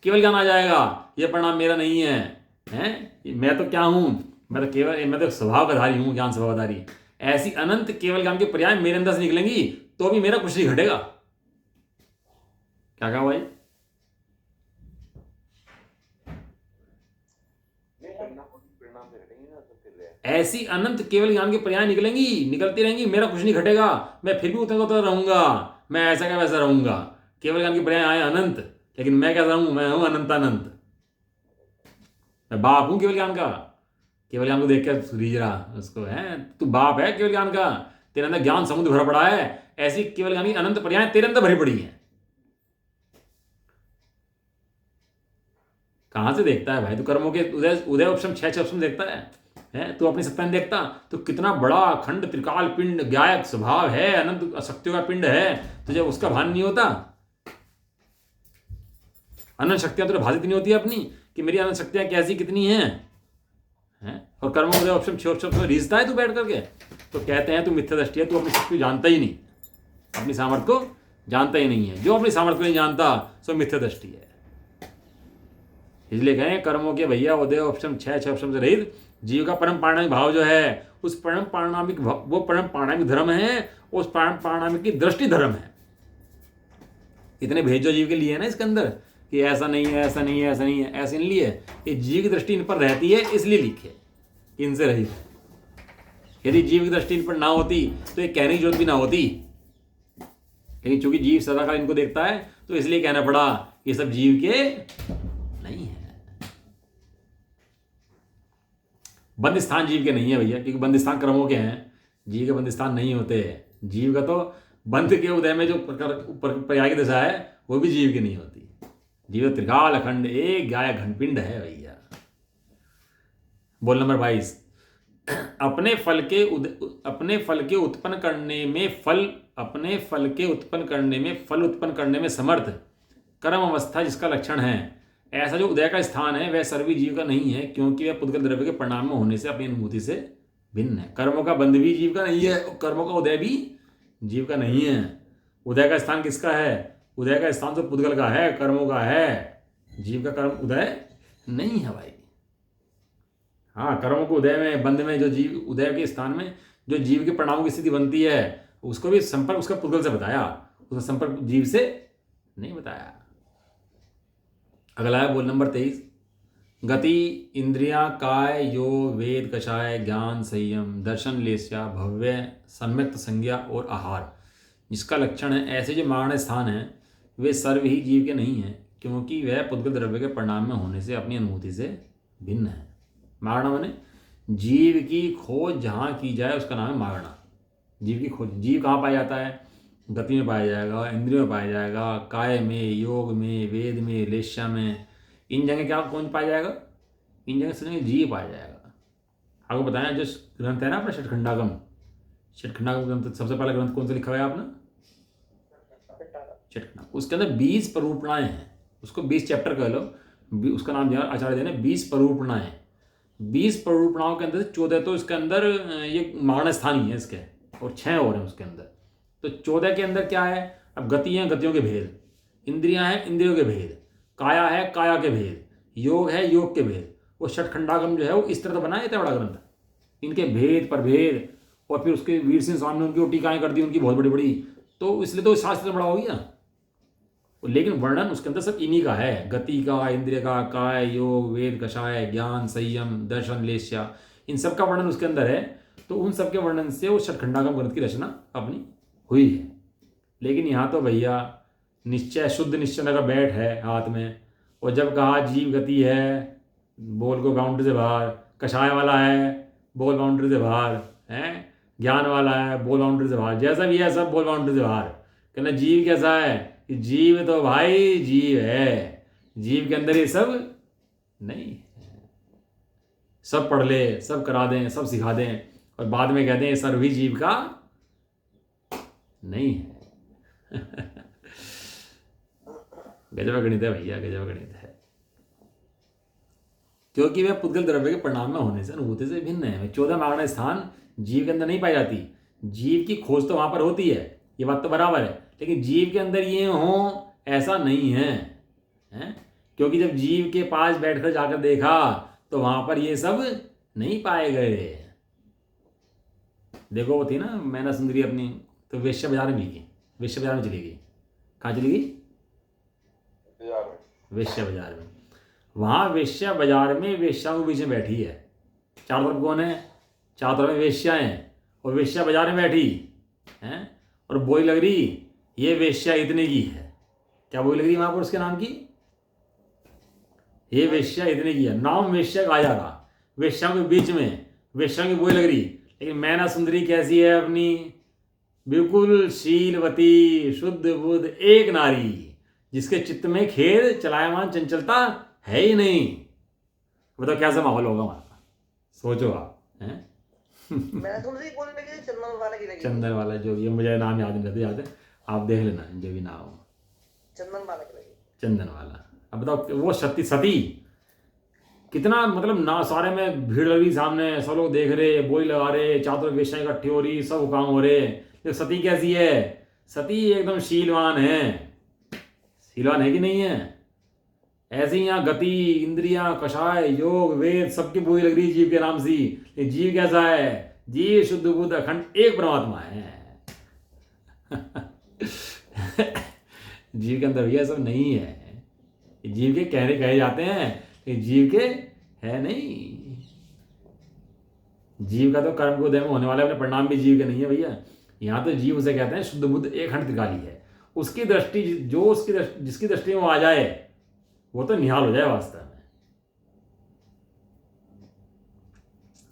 केवल ज्ञान आ जाएगा, ये परिणाम मेरा नहीं है, हैं? मैं तो क्या हूं? मैं तो स्वभावधारी हूं, ज्ञान स्वभावधारी। ऐसी अनंत केवल ज्ञान के पर्याय मेरे अंदर से निकलेंगी तो भी मेरा कुछ नहीं घटेगा। क्या कहा भाई? परिणाम से घटेंगे ना, तो फिर ऐसी अनंत केवल ज्ञान के पर्याय निकलेंगी, निकलती रहेंगी, मेरा कुछ नहीं घटेगा, मैं फिर भी उतना तो रहूंगा, मैं ऐसा क्या वैसा रहूंगा। केवल ज्ञान के पर्याय आए अनंत, लेकिन मैं कैसा हूं? मैं हूं अनंत अनंत। मैं बाप हूं केवल ज्ञान का। केवल ज्ञान को देख के रीझ रहा उसको, है तू बाप है केवल ज्ञान का, तेरे अंदर ज्ञान समुद्र भरा पड़ा है। ऐसी केवल ज्ञान की अनंत पर्याय तेरे अंदर भरी पड़ी है। कहां से देखता है भाई तू? कर्मों के उदय उदय ऑप्शन छह ऑप्शन देखता है? तू अपनी सत्ता नहीं देखता? तो कितना बड़ा अखंड त्रिकाल पिंड ज्ञायक स्वभाव है, अनंत शक्तियों का पिंड है, तुझे उसका भान नहीं होता? अनंत शक्तियां तुझे भाषित नहीं होती अपनी कि मेरी अनंत शक्तियां कैसी कितनी हैं? और कर्मों उदय ऑप्शन छह ऑप्शन में रीझता है तू बैठ करके? तो कहते हैं तू मिथ्या दृष्टि है, तू अपनी शक्ति जानता ही नहीं, अपनी सामर्थ्य को जानता ही नहीं है। जो अपनी सामर्थ्य को नहीं जानता सो मिथ्या दृष्टि है। इसलिए कहें कर्मों के भैया उदय ऑप्शन छह ऑप्शन से रहित जीव का परम पारणामिक भाव जो है, उस परम पारणामिक वो परम पारणामिक धर्म है, उस परम पारणामिक की दृष्टि धर्म है। इतने भेद जो जीव के लिए है ना इसके अंदर कि ऐसा नहीं है, ऐसा नहीं है, ऐसा नहीं है, ऐसे नहीं लिए, ये जीव की दृष्टि इन पर रहती है इसलिए लिखे कि इनसे रहित। यदि जीव की दृष्टि इन पर ना होती तो ये कहने की जरूरत भी ना होती, लेकिन चूंकि जीव सदाकाल इनको देखता है तो इसलिए कहना पड़ा ये सब जीव के नहीं है। बंद स्थान जीव के नहीं है भैया, क्योंकि बंद स्थान कर्मों के हैं, जीव के बंद स्थान नहीं होते। जीव का तो बंध के उदय में जो पर्याय की दशा है वो भी जीव की नहीं होती। जीव त्रिकाल अखंड एक गाय घनपिंड है भैया। बोल नंबर 22, अपने फल के उत्पन्न करने में समर्थ कर्म अवस्था जिसका लक्षण है, ऐसा जो उदय का स्थान है वह सर्वी जीव का नहीं है, क्योंकि वह पुद्गल द्रव्य के परिणाम में होने से अपनी अनुभूति से भिन्न है। कर्मों का बंध भी जीव का नहीं है, कर्मों का उदय भी जीव का नहीं है। उदय का स्थान किसका है? उदय का स्थान तो पुद्गल का है, कर्मों का है। जीव का कर्म उदय नहीं है भाई। हाँ, कर्मों को उदय में बंध में जो जीव उदय के स्थान में जो जीव के परिणामों की स्थिति बनती है उसको भी संपर्क उसका पुद्गल से बताया, उसका संपर्क जीव से नहीं बताया। अगला है बोल नंबर 23, गति इंद्रियां काय योग वेद कषाय ज्ञान संयम दर्शन लेस्या भव्य सम्यक्त संज्ञा और आहार जिसका लक्षण है, ऐसे जो मारण स्थान हैं वे सर्व ही जीव के नहीं हैं, क्योंकि वह पुद्गल द्रव्य के परिणाम में होने से अपनी अनुभूति से भिन्न है। मारणा माने जीव की खोज जहाँ की जाए उसका नाम है मारणा। जीव की खोज, जीव कहाँ पाया जाता है? गति में पाया जाएगा, इंद्रियों में पाया जाएगा, काय में, योग में, वेद में, लेश्या में। इन जगह क्या कौन पाया जाएगा? इन जगह से जीव पाया जाएगा। आपको बताया जो ग्रंथ है ना अपना षटखंडागम ग्रंथ, सबसे पहला ग्रंथ कौन सा लिखा हुआ है आपने? षटखंडागम। उसके अंदर 20 परूपणाएं हैं, उसको 20 चैप्टर कह लो, उसका नाम दिया आचार्य ने 20 परूपणाएं। 20 परिपूर्णाओं के अंदर से 14 तो इसके अंदर ये मारण स्थान ही है इसके, और 6 और हैं उसके अंदर। तो 14 के अंदर क्या है? अब गति हैं, गतियों के भेद, इंद्रियां हैं, इंद्रियों के भेद, काया है, काया के भेद, योग है, योग के भेद। वो षटखंडागम जो है वो इस तरह तो बना है इतना बड़ा ग्रंथ, इनके भेद पर भेद, और फिर उसके वीर सिंह स्वामी ने उनकी टीकाएं कर दी उनकी बहुत बड़ी बड़ी, तो इसलिए तो शास्त्र बड़ा हो गया। लेकिन वर्णन उसके अंदर सब इन्हीं का है, गति का, इंद्रिय का, काय, योग, वेद, कषाय, ज्ञान, संयम, दर्शन, लेस्या, इन सब का वर्णन उसके अंदर है। तो उन सब के वर्णन से वो षटखंडागम ग्रंथ की रचना अपनी हुई है। लेकिन यहाँ तो भैया निश्चय, शुद्ध निश्चय का बैठ है हाथ में, और जब कहा जीव गति है, बोल को बाउंड्री से बाहर, कषाय वाला है, बोल बाउंड्री से बाहर है, ज्ञान वाला है, बोल बाउंड्री से बाहर, जैसा भी है सब बोल बाउंड्री से बाहर। कहना जीव कैसा है कि जीव तो भाई जीव है, जीव के अंदर ये सब नहीं है। सब पढ़ ले, सब करा दें, सब सिखा दें, और बाद में कहते हैं सर्व ही जीव का नहीं है। गजब गणित है भैया, गजब गणित है। क्योंकि वह पुद्गल द्रव्य के परिणाम में होने से, अनुभूति से भिन्न है। 14 मागण स्थान जीव के अंदर नहीं पाई जाती। जीव की खोज तो वहां पर होती है, ये बात तो बराबर है, लेकिन जीव के अंदर ये हो ऐसा नहीं है, हैं? क्योंकि जब जीव के पास बैठकर जाकर देखा तो वहां पर ये सब नहीं पाए गए। देखो वो थी ना मैना सुंदरी अपनी, तो वेश्या बाजार में मिली, वेश्या बाजार में चली गई। कहाँ चली गई? वेश्या बाजार में। वहां वेश्या बाजार में वेश्याओं के बीच में बैठी है। चारों तरफ कौन है? चारों तरफ वेश्या हैं, और वेश्या बाजार में बैठी हैं, और बोली लग रही ये वेश्या इतने की है। क्या बोली लग रही वहां पर उसके नाम की? ये वेश्या इतने की है, नाम वेश्या कहा जा रहा, वेश्याओं के बीच में वेश्याओं की बोली लग रही। लेकिन मैना सुंदरी कैसी है अपनी? बिल्कुल शीलवती, शुद्ध बुद्ध, एक नारी, जिसके चित्त में खेद, चलायमान, चंचलता है ही नहीं। बताओ कैसा माहौल होगा वहां, सोचो आप। हैं? मैं सुंदरी बोलने लगी, चंदन वाला की लगी। चंदन वाला, जो ये मुझे नाम याद नहीं रहते, याद है, आप देख लेना जो भी नाम हो। चंदन वाला की लगी, चंदन वाला। अब बताओ वो सती सती कितना, मतलब ना सारे में भीड़ लगी सामने, सब लोग देख रहे, बोली लगा रहे, चादर वेश्याएं इकट्ठी हो रही, सब काम हो रहे। तो सती कैसी है? सती एकदम शीलवान है। शीलवान है कि नहीं है? ऐसे ही यहाँ गति, इंद्रियां, कषाय, योग, वेद सबकी बोली लग रही जीव के नाम से। जीव कैसा है? जीव शुद्ध बुद्ध अखंड एक परमात्मा है। जीव के अंदर भैया सब नहीं है। जीव के कहने कहे जाते हैं, जीव के है नहीं। जीव का तो कर्म को उदय में होने वाले अपने परिणाम भी जीव के नहीं है भैया। यहाँ तो जीव उसे कहते हैं शुद्ध बुद्ध एक खंड त्रिकाली है। उसकी दृष्टि जो उसकी जिसकी दृष्टि में वो आ जाए वो तो निहाल हो जाए वास्तव में।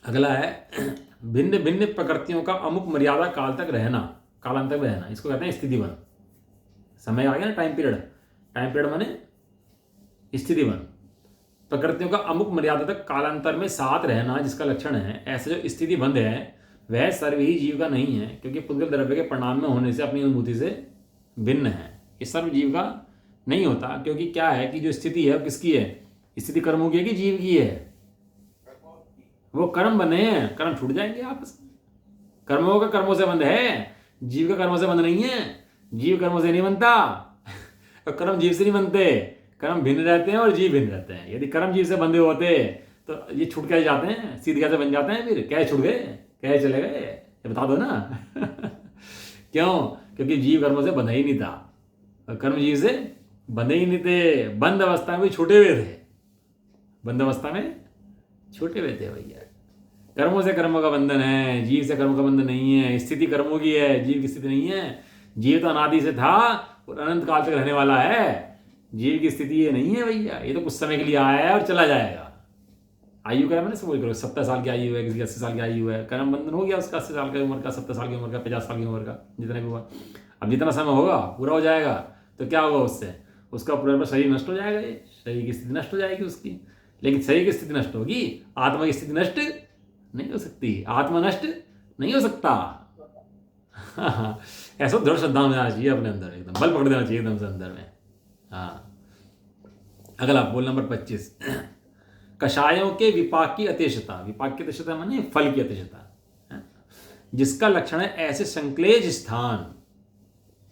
अगला है भिन्न भिन्न प्रकृतियों का अमुक मर्यादा काल तक रहना, कालांतर में रहना, इसको कहते हैं स्थितिवन। समय आ गया ना, टाइम पीरियड माने स्थितिवन। प्रकृतियों का अमुक मर्यादा तक कालांतर में साथ रहना जिसका लक्षण है, ऐसे जो स्थिति बंध है वह सर्व ही जीव का नहीं है, क्योंकि पुद्गल द्रव्य के परिणाम में होने से अपनी अनुभूति से भिन्न है। ये सर्व जीव का नहीं होता, क्योंकि क्या है कि जो स्थिति है वो किसकी है? स्थिति कर्मों की है कि जीव की है? वो कर्म बने हैं, कर्म छूट जाएंगे आपस में। कर्मों का कर्मों से बंध है, जीव का कर्मों से बंध नहीं है। जीव कर्मों से नहीं बनता और कर्म जीव से नहीं बनते। कर्म भिन्न रहते हैं और जीव भिन्न रहते हैं। यदि कर्म जीव से बंधे होते तो ये छूट कैसे जाते हैं, सीधे कैसे बन जाते हैं? फिर कैसे छूट गए, कैसे चले गए, ये बता दो ना। क्यों? क्योंकि जीव कर्मों से बंधा ही नहीं था और कर्म जीव से बंधे ही नहीं थे। बंद अवस्था में भी छूटे हुए थे, बंद अवस्था में छूटे हुए थे भैया। कर्मों से कर्मों का बंधन है, जीव से कर्म का बंधन नहीं है। स्थिति कर्मों की है, जीव की स्थिति नहीं है। जीव तो अनादि से था और अनंत काल तक रहने वाला है। जीव की स्थिति ये नहीं है भैया, ये तो कुछ समय के लिए आया है और चला जाएगा। आयु का मैंने समझ करो, 70 साल की आयु है, किसी की 80 साल की आयु है, कर्म बंधन हो गया उसका 80 साल की उम्र का, 70 साल की उम्र का, 50 साल की उम्र का, जितना भी हुआ। अब जितना समय होगा पूरा हो जाएगा तो क्या होगा उससे? उसका पूरा शरीर नष्ट हो जाएगा, ये शरीर की स्थिति नष्ट हो जाएगी उसकी। लेकिन शरीर की स्थिति नष्ट होगी, आत्मा की स्थिति नष्ट नहीं हो सकती। आत्मा नष्ट नहीं हो सकता। ऐसा दृढ़ श्रद्धा होना चाहिए अपने अंदर, एकदम बल पकड़ देना चाहिए एकदम से अंदर में। हाँ, अगला बोल नंबर 25। कषायों के विपाक की अतिशयता, विपाक की अतिशयता माने फल की अतिशयता, जिसका लक्षण है ऐसे संक्लेश स्थान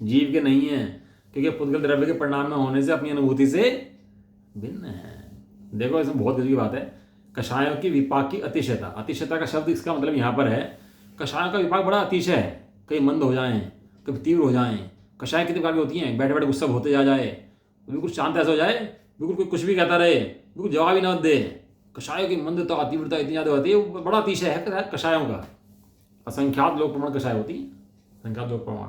जीव के नहीं है, क्योंकि पुद्गल द्रव्य के परिणाम में होने से अपनी अनुभूति से भिन्न है। देखो इसमें बहुत गजब की बात है। कषायों की विपाक की अतिशयता, अतिशयता का शब्द इसका मतलब यहाँ पर है कषायों का विपाक बड़ा अतिशय है, कहीं मंद हो जाएं, कभी तीव्र हो जाएं। कषाय कितनी प्रकार की होती हैं, बैठे बैठे गुस्सा होते जा जाए, बिल्कुल शांत ऐसा हो जाए, बिल्कुल कोई कुछ भी कहता रहे, बिल्कुल जवाब ही ना दे। कषायों की मंदता तीव्रता इतनी ज़्यादा होती है, वो बड़ा अतिशय है कषायों का। असंख्यात लोक प्रमाण कषाय होती है, असंख्यात लोक प्रमाण।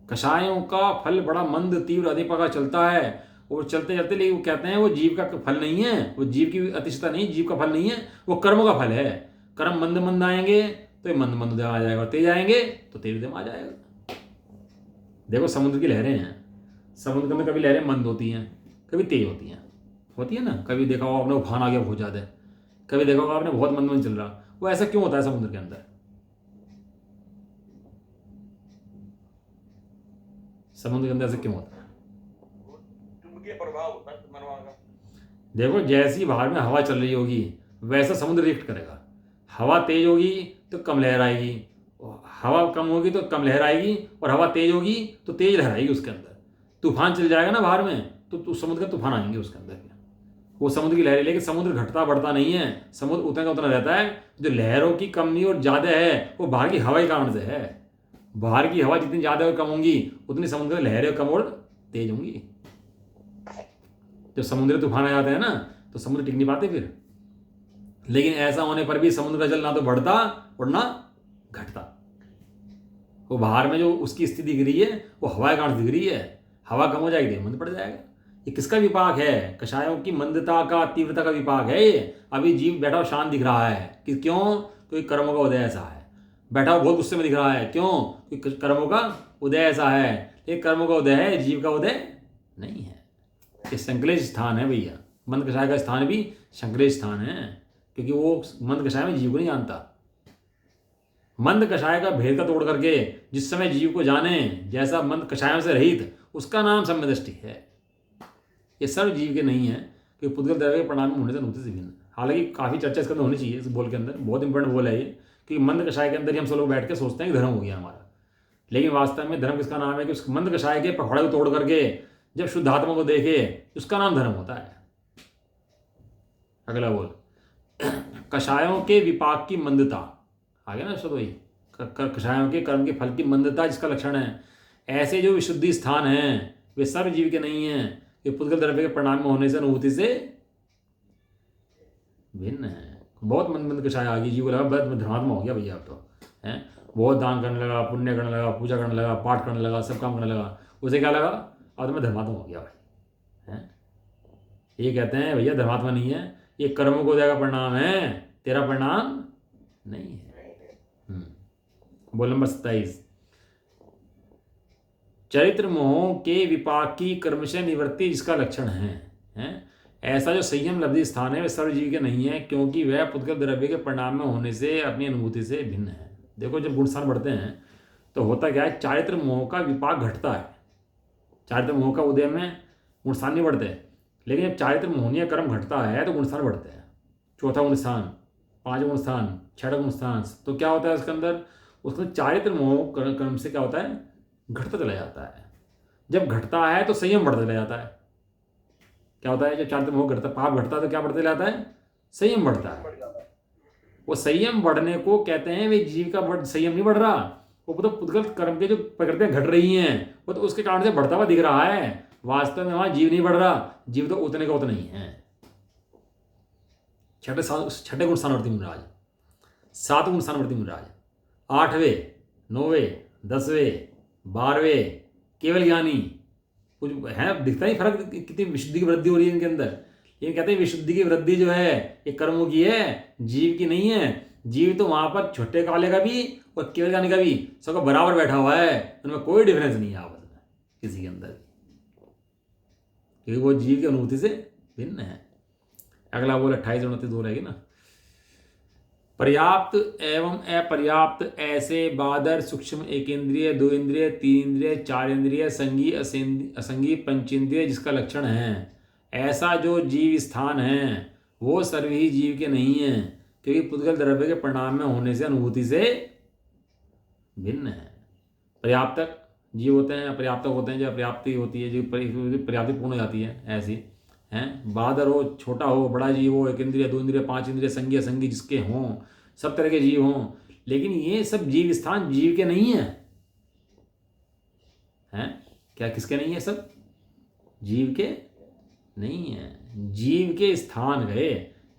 कषायों का फल बड़ा मंद तीव्र अधिक प्रकार चलता है, और चलते चलते, लेकिन वो कहते हैं वो जीव का फल नहीं है, वो जीव की अतिशयता नहीं, जीव का फल नहीं है, वो कर्मों का फल है। कर्म मंद मंद आएंगे तो ये मंद मंद आ जाएगा, तेज आएंगे तो तेज आ जाएगा। देखो समुद्र की लहरें हैं, समुद्र में कभी लहरें मंद होती हैं, कभी तेज होती है ना। कभी देखा होगा आपने उफान आ गया बहुत ज़्यादा, कभी देखा होगा आपने बहुत मंद मंद चल रहा। वो ऐसा क्यों होता है समुद्र के अंदर? समुद्र के अंदर ऐसा क्यों होता है? चुंबकीय प्रभाव होता है मनवा का। देखो जैसी बाहर में हवा चल रही होगी वैसा समुद्र रिएक्ट करेगा। हवा तेज होगी तो कम लहर आएगी, हवा कम होगी तो कम लहर आएगी, और हवा तेज होगी तो तेज लहर आएगी उसके अंदर। तूफान चल जाएगा ना बाहर में तो समुद्र का तूफान आएंगे उसके अंदर, वो समुद्र की लहरें। लेकिन समुद्र घटता बढ़ता नहीं है, समुद्र उतना का उतना रहता है। जो लहरों की कमी और ज़्यादा है वो बाहर की हवा के कारण से है। बाहर की हवा जितनी ज़्यादा और कम होंगी उतनी समुद्र में लहरें कम और तेज होंगी। जब समुद्र तूफान आ जाते हैं ना तो समुद्र टिक नहीं पाते फिर। लेकिन ऐसा होने पर भी समुद्र का जल ना तो बढ़ता और ना घटता। वो बाहर में जो उसकी स्थिति दिख रही है वो हवा के कारण दिख रही है। हवा कम हो जाएगी मंद पड़ जाएगा। ये किसका विपाक है? कषायों की मंदता का तीव्रता का विपाक है ये। अभी जीव बैठा हुआ शांत दिख रहा है कि क्यों? क्योंकि कर्मों का उदय ऐसा है। बैठा हुआ बहुत गुस्से में दिख रहा है, क्यों? क्योंकि कर्मों का उदय ऐसा है। लेकिन कर्मों का उदय है, जीव का उदय नहीं है। ये संक्लेश स्थान है भैया। मंद कषाय का स्थान भी संक्लेश स्थान है, क्योंकि वो मंद कषाय में जीव को नहीं जानता। मंद कषाय का भेद का तोड़ करके जिस समय जीव को जाने, जैसा मंद कषायों से रहित, उसका नाम सम्यदृष्टि है। ये सर्व जीव के नहीं है, क्योंकि पुद्गल द्रव्य के परिणाम में होने से अनुभूति से भिन्न। हालांकि काफ़ी चर्चा इसके अंदर होनी चाहिए, इस बोल के अंदर बहुत इंपॉर्टेंट बोल है ये, कि मंद कषाय के अंदर ही हम सब लोग बैठ के सोचते हैं कि धर्म हो गया हमारा। लेकिन वास्तव में धर्म किसका नाम है? कि उस मंद कषाय के पखवाड़े को तोड़ करके जब शुद्ध आत्मा को देखे, उसका नाम धर्म होता है। अगला बोल, कषायों के विपाक की मंदता। आ गया ना शब्द वही, कषायों के कर्म के फल की मंदता जिसका लक्षण है। ऐसे जो विशुद्धि स्थान हैं वे सर्व जीव के नहीं हैं, ये पुद्गल द्रव्य के परिणाम में होने से अनुभूति से भिन्न है। बहुत मंद कषाय आ गई, जीव को लगा बहुत धर्मात्मा हो गया भैया अब तो है। बहुत दान करने लगा, पुण्य करने लगा, पूजा करने लगा, पाठ करने लगा, सब काम करने लगा। उसे क्या लगा? अब तो मैं धर्मात्मा हो गया भाई है। ये कहते हैं भैया धर्मात्मा नहीं है, ये कर्मों को देगा परिणाम है, तेरा परिणाम नहीं है। बोल नंबर 27, चरित्र मोह के विपाक की कर्मशय निवृत्ति जिसका लक्षण है। ऐसा जो संयम लब्धि स्थान है वह सर्वजीव के नहीं है, क्योंकि वह पुद्गल द्रव्य के परिणाम में होने से अपनी अनुभूति से भिन्न है। देखो जब गुणस्थान बढ़ते हैं तो होता क्या है? चारित्र मोह का विपाक घटता है। चारित्र मोह का उदय में गुणस्थान नहीं बढ़ते, लेकिन जब चारित्र मोहनीय कर्म घटता है तो गुणस्थान बढ़ते हैं। चौथा गुणस्थान, पांचवा गुणस्थान, छठा गुणस्थान, तो क्या होता है उसके अंदर? उसके चारित्र मोह कर्म से क्या होता है? घटता चला जाता है। जब घटता है तो संयम बढ़ता चला जाता है। क्या होता है? जब चारित्र मोह घटता, पाप घटता है तो क्या बढ़ता चला जाता है? संयम बढ़ता है। वो संयम बढ़ने को कहते हैं वे जीव का संयम नहीं बढ़ रहा, वो तो पुद्गल कर्म के जो प्रकृतियां घट रही हैं वो तो उसके कारण से बढ़ता हुआ दिख रहा है। वास्तव में वहां जीव नहीं बढ़ रहा, जीव तो उतने का उतना ही है। छठे गुण स्थानवर्ती मुनिराज, सातवें गुण स्थानवर्ती मुनिराज, 8वें, 9वें, 10वें, 12वें केवल ज्ञानी। कुछ है दिखता ही फर्क, कितनी विशुद्धि की वृद्धि हो रही है इनके अंदर। ये कहते हैं विशुद्धि की वृद्धि जो है ये कर्मों की है, जीव की नहीं है। जीव तो वहां पर छोटे काले का भी और केवल ज्ञानी का भी सबका बराबर बैठा हुआ है, उनमें कोई डिफरेंस नहीं है आपस में किसी के अंदर, क्योंकि वो जीव की अनुभूति से भिन्न है। अगला बोल 28 29 दो रहेगी ना। पर्याप्त एवं अपर्याप्त ऐसे बादर सूक्ष्म एक इंद्रिय, दो इंद्रिय, तीन इंद्रिय, चार इंद्रिय, संगी असंगी पंचेंद्रिय जिसका लक्षण है। ऐसा जो जीव स्थान है वो सर्वही जीव के नहीं है, क्योंकि पुद्गल द्रव्य के परिणाम में होने से अनुभूति से भिन्न है। पर्याप्तक जीव होते हैं, अपर्याप्तक होते हैं। जो अपर्याप्ति होती है, जो पर्याप्ति पूर्ण हो जाती है, ऐसी हैं। बादर हो, छोटा हो, बड़ा जीव हो, 1 इंद्रिय 2 इंद्रिय 5 इंद्रिय संज्ञ असंज्ञ जिसके हों, सब तरह के जीव हों, लेकिन ये सब जीव स्थान जीव के नहीं है। हैं? क्या किसके नहीं है? सब जीव के नहीं है। जीव के स्थान गए,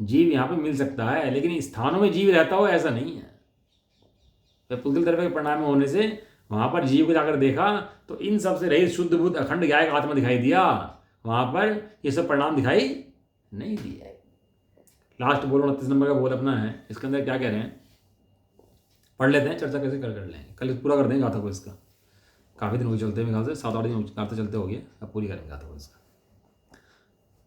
जीव यहाँ पे मिल सकता है, लेकिन स्थानों में जीव रहता हो ऐसा नहीं है। तो पुद्गल द्रव्य के परिणाम में होने से वहां पर जीव को जाकर देखा तो इन सब से रहित शुद्ध बुद्ध अखंड ज्ञायक आत्मा दिखाई दिया। वहां पर ये सब परिणाम दिखाई नहीं दिए। लास्ट बोल 29 नंबर का बोल अपना है, इसके अंदर क्या कह रहे हैं पढ़ लेते हैं, चर्चा कैसे कर लेंगे। कल पूरा कर देंगे गाथा को इसका, काफ़ी दिन हो चलते हैं मेरे ख्याल से, 7-8 दिन गाथा चलते हो गए, अब पूरी करेंगे गाथा को इसका।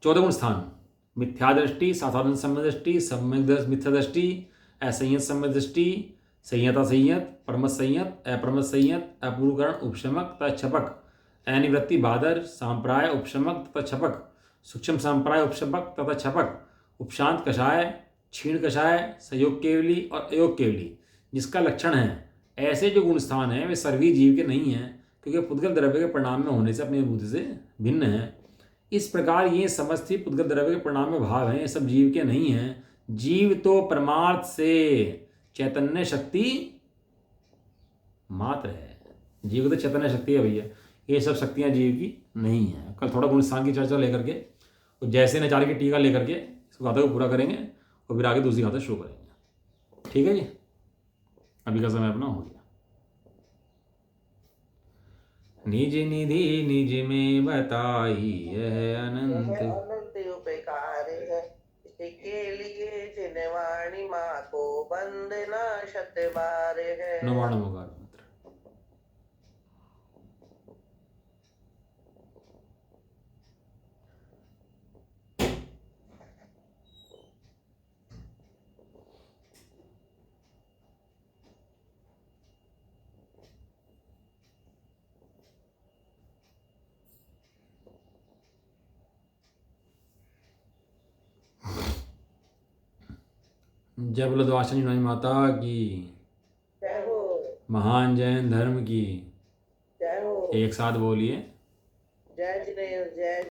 14 गुण स्थान: मिथ्या दृष्टि, साधारण सम्यक दृष्टि, सम्यक मिथ्या दृष्टि, असंयत सम्यक दृष्टि, संयता संयत, परमत संयत, अप्रमत संयत, अपूर्वकरण उपशमक तथा छपक, अनिवृत्ति बादर, सांप्राय उपशमक तथा छपक, सूक्ष्म सांप्राय उपशमक तथा छपक, उपशांत कषाय, क्षीण कषाय, संयोग केवली और अयोग केवली, जिसका लक्षण है ऐसे जो गुण स्थान हैं वे सर्वी जीव के नहीं हैं, क्योंकि पुद्गल द्रव्य के परिणाम में होने से अपनी अनुभूति से भिन्न है। इस प्रकार ये समस्त ही पुद्गल द्रव्य के परिणाम में भाव हैं, ये सब जीव के नहीं हैं। जीव तो परमार्थ से चैतन्य शक्ति मात्र है। जीव तो चैतन्य शक्ति है भैया, ये सब शक्तियां जीव की नहीं है। कल थोड़ा गुण स्थान की चर्चा लेकर के और जैसे नचारी की टीका लेकर के इस गाथा को पूरा करेंगे और फिर आगे दूसरी गाथा शुरू करेंगे। ठीक है जी, अभी का समय अपना हो गया। निज निधि निज में बताई यह अनंत अनंत उपकार है, इसके लिए जिनवाणी माँ को वंदना शत बार है। नवाणम होगा मंत्र। जय बोलो द्वादशायनी नानी माता की जय हो, महान जैन धर्म की। जय हो। एक साथ बोलिए। जय जिनेन्द्र, जय